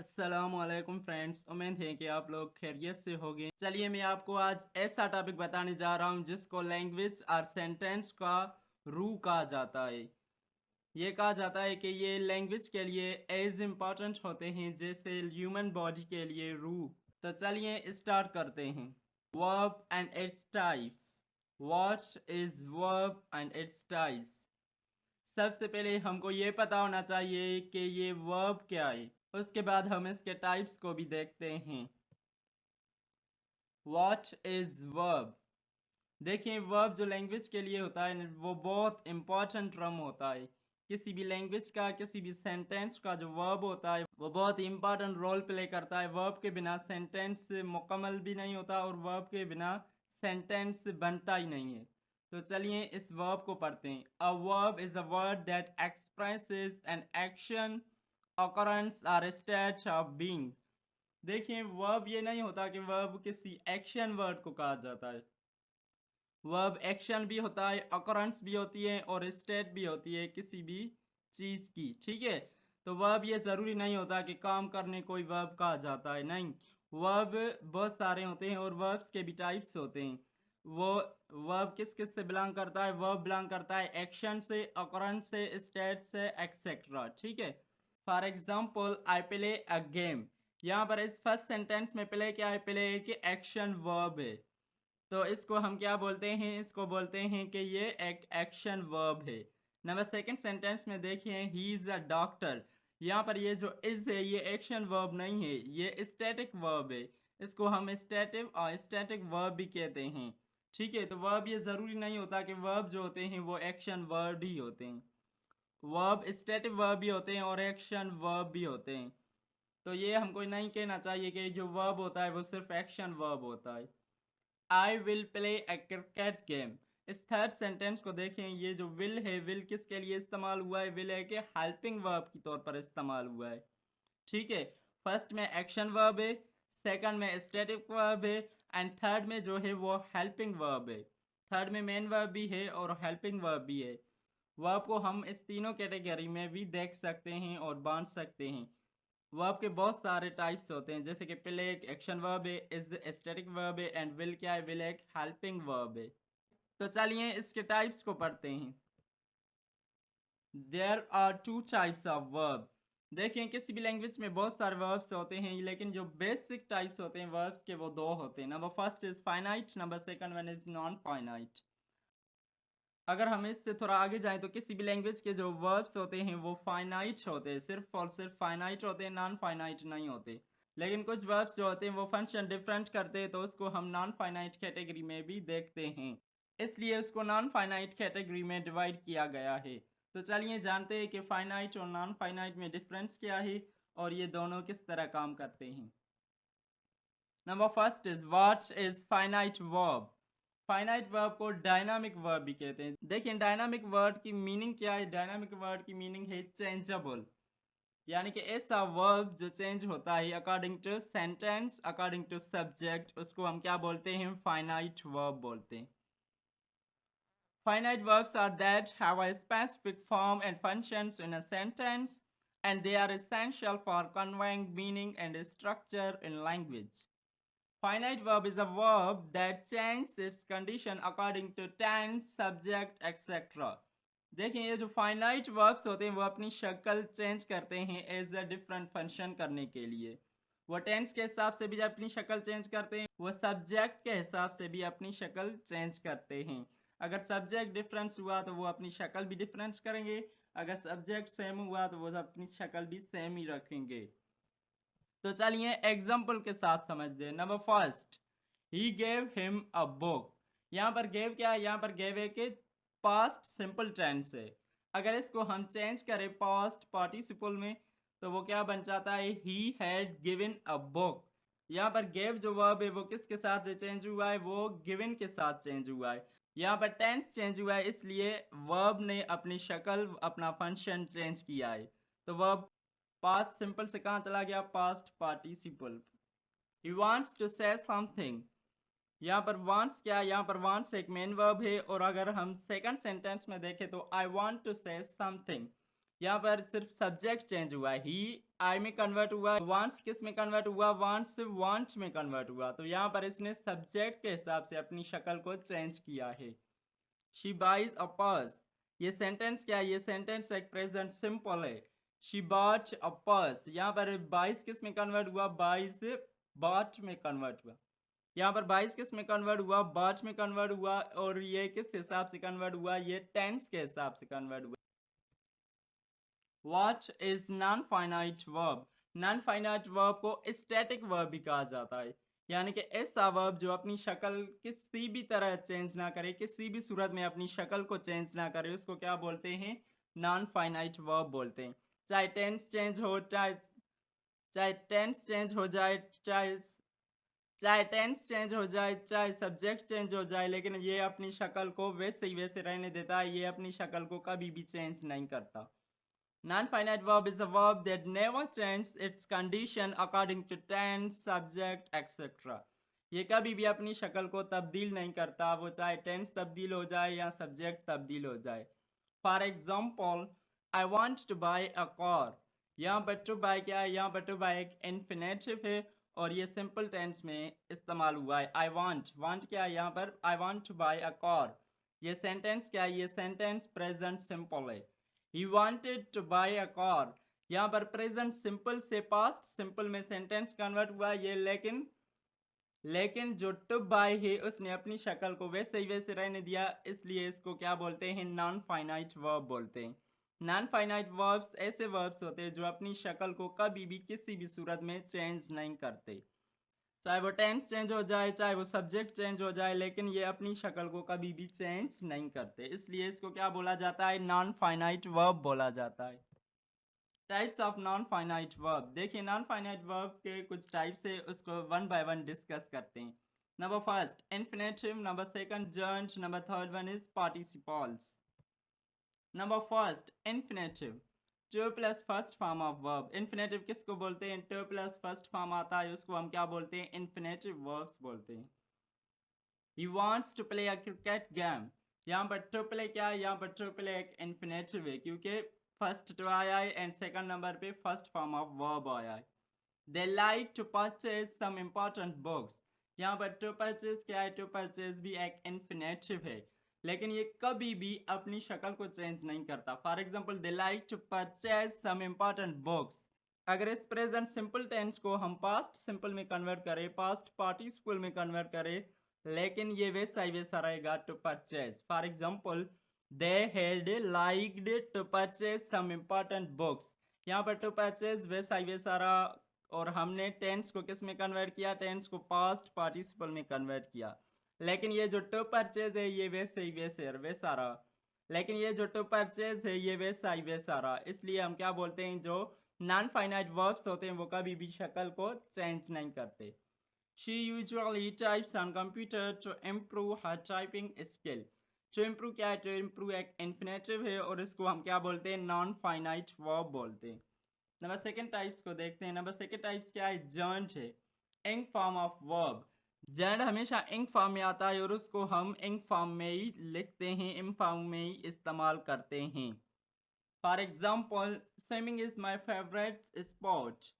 अस्सलामुअलैकुम फ्रेंड्स, उम्मीद है कि आप लोग खैरियत से होंगे। चलिए मैं आपको आज ऐसा टॉपिक बताने जा रहा हूं जिसको लैंग्वेज और सेंटेंस का रूह कहा जाता है। ये कहा जाता है कि ये लैंग्वेज के लिए एज इम्पॉर्टेंट होते हैं जैसे ह्यूमन बॉडी के लिए रूह। तो चलिए स्टार्ट करते हैं। Verb and its types. What is verb and its types. सबसे पहले हमको ये पता होना चाहिए कि ये वर्ब क्या है। उसके बाद हम इसके टाइप्स को भी देखते हैं। What is verb. देखिए, वर्ब जो लैंग्वेज के लिए होता है वो बहुत इंपॉर्टेंट टर्म होता है। किसी भी लैंग्वेज का, किसी भी सेंटेंस का जो वर्ब होता है वो बहुत इंपॉर्टेंट रोल प्ले करता है। वर्ब के बिना सेंटेंस मुकम्मल भी नहीं होता और वर्ब के बिना सेंटेंस बनता ही नहीं है। तो चलिए इस वर्ब को पढ़ते हैं। A verb is a word that expresses an action, occurrence और state ऑफ बीइंग। देखिए, वर्ब ये नहीं होता कि वर्ब किसी एक्शन वर्ड को कहा जाता है। वर्ब एक्शन भी होता है, occurrence भी होती है और स्टेट भी होती है किसी भी चीज़ की। ठीक है, तो वर्ब ये ज़रूरी नहीं होता कि काम करने कोई वर्ब कहा जाता है, नहीं। वर्ब बहुत सारे होते हैं और वर्ब्स के भी टाइप्स होते हैं। वो वर्ब किस किस से बिलोंग करता है? वर्ब बिलोंग करता है एक्शन से, occurrence से, स्टेट से, एक्सेट्रा। ठीक है, for example I play a game. यहाँ पर इस फर्स्ट सेंटेंस में प्ले क्या है? प्ले एक एक्शन वर्ब है। तो इसको हम क्या बोलते हैं? इसको बोलते हैं कि ये एक एक्शन वर्ब है। नंबर सेकंड सेंटेंस में देखिए, ही इज़ अ डॉक्टर। यहाँ पर ये जो इज़ है ये एक्शन वर्ब नहीं है, ये स्टैटिक वर्ब है। इसको हम स्टैटिक वर्ब भी कहते हैं। ठीक है, तो वर्ब ये ज़रूरी नहीं होता कि वर्ब जो होते हैं वो एक्शन वर्ड ही होते हैं। वर्ब स्टैटिक वर्ब भी होते हैं और एक्शन वर्ब भी होते हैं। तो ये हमको नहीं कहना चाहिए कि जो वर्ब होता है वो सिर्फ एक्शन वर्ब होता है। I will play a cricket game. इस थर्ड सेंटेंस को देखें, ये जो विल है, विल किसके लिए इस्तेमाल हुआ है? विल है कि हेल्पिंग वर्ब के तौर पर इस्तेमाल हुआ है। ठीक है, फर्स्ट में एक्शन वर्ब है, सेकंड में स्टैटिक वर्ब है एंड थर्ड में जो है वो हेल्पिंग वर्ब है। थर्ड में मेन वर्ब भी है और हेल्पिंग वर्ब भी है। वर्ब को हम इस तीनों कैटेगरी में भी देख सकते हैं और बांट सकते हैं। वर्ब के बहुत सारे टाइप्स होते हैं, जैसे कि प्ले एक एक्शन वर्ब है, इज स्टैटिक वर्ब है एंड विल क्या है? विल एक हेल्पिंग वर्ब है। तो चलिए इसके टाइप्स को पढ़ते हैं। There are two types of verb. देखिए, किसी भी लैंग्वेज में बहुत सारे वर्ब्स होते हैं, लेकिन जो बेसिक टाइप्स होते हैं वर्ब्स के वो दो होते हैं। Number first is finite, number second one is non finite. अगर हम इससे थोड़ा आगे जाएं तो किसी भी लैंग्वेज के जो वर्ब्स होते हैं वो फाइनाइट होते हैं, सिर्फ और सिर्फ फाइनाइट होते हैं, नॉन फाइनाइट नहीं होते। लेकिन कुछ वर्ब्स जो होते हैं वो फंक्शन डिफरेंट करते हैं, तो उसको हम नॉन फाइनाइट कैटेगरी में भी देखते हैं। इसलिए उसको नॉन फाइनाइट कैटेगरी में डिवाइड किया गया है। तो चलिए जानते हैं कि फाइनाइट और नॉन फाइनाइट में डिफरेंस क्या है और ये दोनों किस तरह काम करते हैं। Number first is what is finite verb. Finite verb को डायनामिक वर्ब भी कहते हैं। देखिए, डायनामिक वर्ड की मीनिंग क्या है? डायनामिक वर्ड की मीनिंग है चेंजेबल, यानी कि ऐसा वर्ब जो चेंज होता है according to sentence, according to subject, उसको हम क्या बोलते हैं? फाइनाइट वर्ब बोलते हैं। Finite verbs are that have a specific form and functions in a sentence, and they are essential for conveying meaning and structure in language. Finite verb is a verb that changes its condition according to tense, subject, etc. देखिए, ये जो finite verbs होते हैं वो अपनी शक्ल change करते हैं एज अ डिफरेंट फंक्शन करने के लिए। वो टेंस के हिसाब से भी अपनी शक्ल चेंज करते हैं, वो सब्जेक्ट के हिसाब से भी अपनी शक्ल चेंज करते हैं। अगर सब्जेक्ट डिफरेंस हुआ तो वो अपनी शक्ल भी डिफरेंस करेंगे, अगर सब्जेक्ट सेम हुआ तो वो अपनी शक्ल भी सेम ही रखेंगे। तो चलिए एग्जाम्पल के साथ समझते हैं। Number first, he gave him a book. यहाँ पर गेव क्या है? यहाँ पर गेव है कि पास्ट सिंपल टेंस है। अगर इसको हम चेंज करें पास्ट पार्टिसिपल में तो वो क्या बन जाता है? He had given a book. यहाँ पर गेव जो वर्ब है वो किसके साथ चेंज हुआ है? वो गिवन के साथ चेंज हुआ है। यहाँ पर टेंस चेंज हुआ है, इसलिए वर्ब ने अपनी शक्ल, अपना फंक्शन चेंज किया है। तो वर्ब पास्ट सिंपल से कहाँ चला गया? Past participle. He wants to say something. यहाँ पर वांट्स क्या है? यहाँ पर वांट्स एक मेन वर्ब है और अगर हम सेकंड सेंटेंस में देखें तो I want to say something, यहाँ पर सिर्फ सब्जेक्ट चेंज हुआ, ही आई में कन्वर्ट हुआ, वांट्स किस में कन्वर्ट हुआ, वांट्स वांट में कन्वर्ट हुआ। तो यहाँ पर इसने सब्जेक्ट के हिसाब से अपनी शक्ल को चेंज किया है। शी बाइज अ पर्स, ये सेंटेंस क्या है, ये सेंटेंस एक प्रेजेंट सिंपल है। शी बॉट अ पर्स, यहाँ पर बाइज किस में कन्वर्ट हुआ, बाइज बॉट में कन्वर्ट हुआ। यहाँ पर 22 किस में कन्वर्ट हुआ, बॉट में कन्वर्ट हुआ। और ये किस हिसाब से कन्वर्ट हुआ, ये टेंस के हिसाब से कन्वर्ट हुआ। What is non-finite verb? Non-finite verb को static verb भी कहा जाता है, यानी कि ऐसा वर्ब जो अपनी शक्ल किसी भी तरह चेंज ना करे, किसी भी सूरत में अपनी शक्ल को चेंज ना करे, उसको क्या बोलते हैं, नॉन फाइनाइट वर्ब बोलते हैं। चाहे टेंस चेंज हो, चाहे चाहे टेंस चेंज हो जाए, चाहे चाहे टेंस चेंज हो जाए, चाहे सब्जेक्ट चेंज हो जाए, लेकिन ये अपनी शक्ल को वैसे ही वैसे रहने देता है, ये अपनी शक्ल को कभी भी चेंज नहीं करता। Non-finite verb is a verb that never changes its condition according to tense, subject, etc. ये कभी भी अपनी शक्ल को तब्दील नहीं करता, वो चाहे टेंस तब्दील हो जाए या सब्जेक्ट तब्दील हो जाए। For example, I want two by a car, यहाँ पर टू बाई क्या है, यहाँ पर टू बाई एक इन्फिनेटिव है और ये सिंपल टेंस में इस्तेमाल हुआ है। आई वांट क्या है, यहाँ पर I want two by a car, ये सेंटेंस क्या है, ये सेंटेंस प्रेजेंट सिंपल है। He wanted to buy a car, यहाँ पर प्रेजेंट सिंपल से पास्ट सिंपल में सेंटेंस कन्वर्ट हुआ ये, लेकिन जो टू बाय है उसने अपनी शक्ल को वैसे ही वैसे रहने दिया, इसलिए इसको क्या बोलते हैं, नॉन फाइनाइट वर्ब बोलते हैं। नॉन फाइनाइट वर्ब्स ऐसे वर्ब्स होते हैं जो अपनी शक्ल को कभी भी किसी भी सूरत में चेंज नहीं करते, चाहे वो टेंस चेंज हो जाए, चाहे वो सब्जेक्ट चेंज हो जाए, लेकिन ये अपनी शक्ल को कभी भी चेंज नहीं करते, इसलिए इसको क्या बोला जाता है, नॉन फाइनाइट वर्ब बोला जाता है। Types of non finite verb, देखिए नॉन फाइनाइट वर्ब के कुछ टाइप्स है, उसको वन बाय वन डिस्कस करते हैं। Number first infinitive, number second gerund, number third one is participles. Number first infinitive, to plus first form of verb. Infinitive किसको बोलते हैं, टू प्लस फर्स्ट फॉर्म आता है उसको हम क्या बोलते हैं, इन्फिनेटिव वर्ब्स बोलते हैं। He wants to play a cricket game, यहाँ पर टू प्ले क्या है, यहाँ पर टू प्ले एक इन्फिनेटिव है क्योंकि फर्स्ट टू आया है एंड सेकंड नंबर पे फर्स्ट फॉर्म ऑफ वर्ब आया है। They like to purchase some important books, यहाँ पर टू परचेज क्या है, टू परचेज भी एक इन्फिनेटिव है, लेकिन ये कभी भी अपनी शक्ल को चेंज नहीं करता। For example, they like to purchase some important books. अगर इस प्रेजेंट सिंपल टेंस को हम पास्ट सिंपल में कन्वर्ट करें, पास्ट पार्टिसिपल में कन्वर्ट करें, लेकिन ये वैसा ही वैसा रहेगा, to purchase. For example, they had liked to purchase some important books, यहाँ पर टू परचेज वैसा ही वैसा रहा, और हमने टेंस को किस में कन्वर्ट किया, टेंस को पास्ट पार्टिसिपल में कन्वर्ट किया, लेकिन ये जो टू परचेज है ये वैसे ही वैसा रहा, लेकिन ये जो टू परचेज है ये वैसा ही वैसा रहा, इसलिए हम क्या बोलते हैं, जो नॉन फाइनाइट वर्ब्स होते हैं वो कभी भी शक्ल को चेंज नहीं करते। She usually types on computer to improve her typing skill. To improve क्या है, to improve एक इन्फिनेटिव है और इसको हम क्या बोलते हैं, नॉन फाइनाइट वर्ब बोलते हैं। नंबर सेकंड टाइप्स को देखते हैं। नंबर सेकंड टाइप्स क्या है, जर्न्ड है, इंक फॉर्म ऑफ वर्ब। जर्न्ड हमेशा इंक फॉर्म में आता है और उसको हम इंक फॉर्म में ही लिखते हैं, इंक फॉर्म में ही इस्तेमाल करते हैं। For example, swimming is my favourite sport.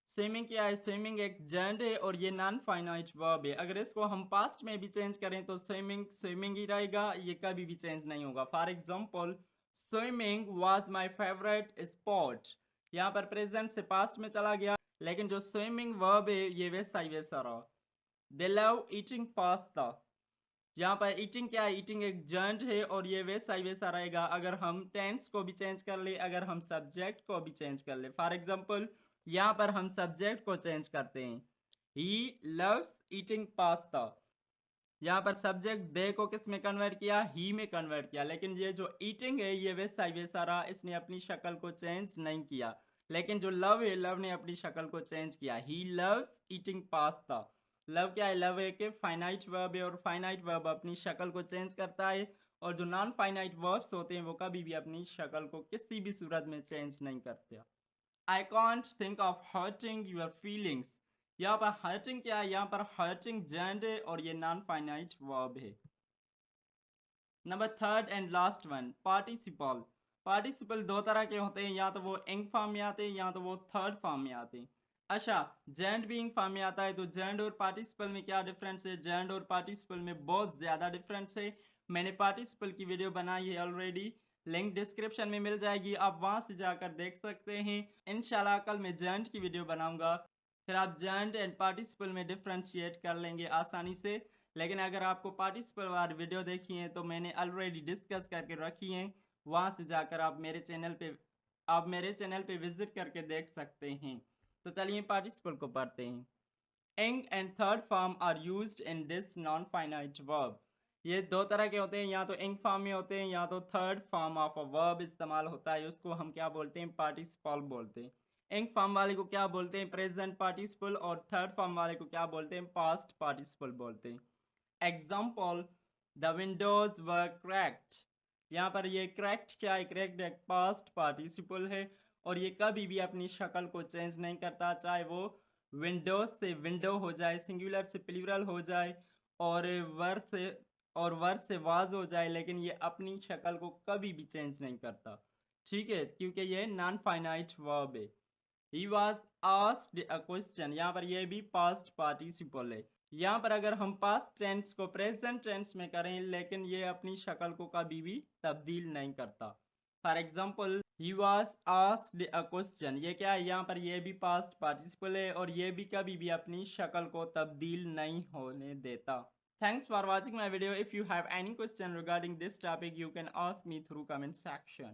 Swimming क्या है, स्विमिंग एक जर्न्ड है और ये नॉन फाइनाइट वर्ब है। अगर इसको हम पास्ट में भी चेंज करें तो स्विमिंग स्विमिंग ही रहेगा, ये कभी भी चेंज नहीं होगा। For example, swimming was my favourite sport, यहाँ पर प्रेजेंट से पास्ट में चला गया, लेकिन जो स्विमिंग वर्ब है ये वैसा ही वैसा रहा। दे लव ईटिंग पास्ता, यहाँ पर ईटिंग क्या है, ईटिंग एक जर्न्ड है और ये वैसा ही वैसा रहेगा अगर हम टेंस को भी चेंज कर ले, अगर हम सब्जेक्ट को भी चेंज कर ले। फॉर एग्जाम्पल, यहाँ पर हम सब्जेक्ट को चेंज करते हैं, ही लव्स ईटिंग पास्ता, यहाँ पर सब्जेक्ट दे को किस में कन्वर्ट किया, ही में कन्वर्ट किया, लेकिन ये जो ईटिंग है ये वैसा ही वैसा रहा, इसने अपनी शक्ल को चेंज नहीं किया। लेकिन जो लव है, लव ने अपनी शक्ल को चेंज किया, he loves eating pasta. Love क्या है, लव है कि फाइनाइट वर्ब है और फाइनाइट वर्ब अपनी शक्ल को चेंज करता है, और जो नॉन फाइनाइट वर्ब्स होते हैं वो कभी भी अपनी शक्ल को किसी भी सूरत में चेंज नहीं करते। I can't think of hurting your feelings, यहाँ पर हर्टिंग क्या है, यहाँ पर हर्टिंग जर्न्ड है और ये नॉन फाइनाइट वर्ब है। Number third and last one, participle. Participle दो तरह के होते हैं, या तो वो इंग फॉर्म में आते हैं या तो वो थर्ड फॉर्म में आते हैं। अच्छा, जेंड भी इंग फॉर्म में आता है, तो जेंड और पार्टिसिपल में क्या डिफरेंस है? जेंड और पार्टिसिपल में बहुत ज़्यादा डिफरेंस है। मैंने पार्टिसिपल की वीडियो बनाई है ऑलरेडी, लिंक डिस्क्रिप्शन में मिल जाएगी, आप वहाँ से जाकर देख सकते हैं। इंशाल्लाह कल मैं जेंड की वीडियो बनाऊंगा, फिर आप जेंड एंड पार्टिसिपल में डिफ्रेंशिएट कर लेंगे आसानी से। लेकिन अगर आपको पार्टिसिपल वाली वीडियो देखी है तो मैंने ऑलरेडी डिस्कस करके रखी है, वहाँ से जाकर आप मेरे चैनल पे विजिट करके देख सकते हैं। तो चलिए पार्टिसिपल को पढ़ते हैं। Ing and third form are used in this non finite verb. ये दो तरह के होते हैं, या तो इंग फॉर्म में होते हैं या तो third form of a verb इस्तेमाल होता है, उसको हम क्या बोलते हैं? पार्टिसिपल बोलते हैं। इंग फॉर्म वाले को क्या बोलते हैं? Present participle. और थर्ड फॉर्म वाले को क्या बोलते हैं? पास्ट पार्टिसिपल बोलते हैं। Example, the Windows were cracked. यहाँ पर ये क्रैक्ड क्या है? क्रैक्ड एक पास्ट पार्टिसिपल है और ये कभी भी अपनी शक्ल को चेंज नहीं करता, चाहे वो विंडोज से विंडो हो जाए, सिंगुलर से प्लूरल हो जाए, और वर से वाज हो जाए, लेकिन ये अपनी शक्ल को कभी भी चेंज नहीं करता। ठीक है, क्योंकि ये नॉन फाइनाइट वर्ब है। He was asked a question, यहाँ पर ये भी पास्ट पार्टिसिपल है। यहाँ पर अगर हम पास्ट टेंस को प्रेजेंट टेंस में करें, लेकिन ये अपनी शक्ल को कभी भी तब्दील नहीं करता। For example, he was asked a question, ये क्या है? यहाँ पर ये भी पास्ट पार्टिसिपल है और ये भी कभी भी अपनी शक्ल को तब्दील नहीं होने देता। Thanks for watching my video. If you have any question regarding this topic, you can ask me through comment section.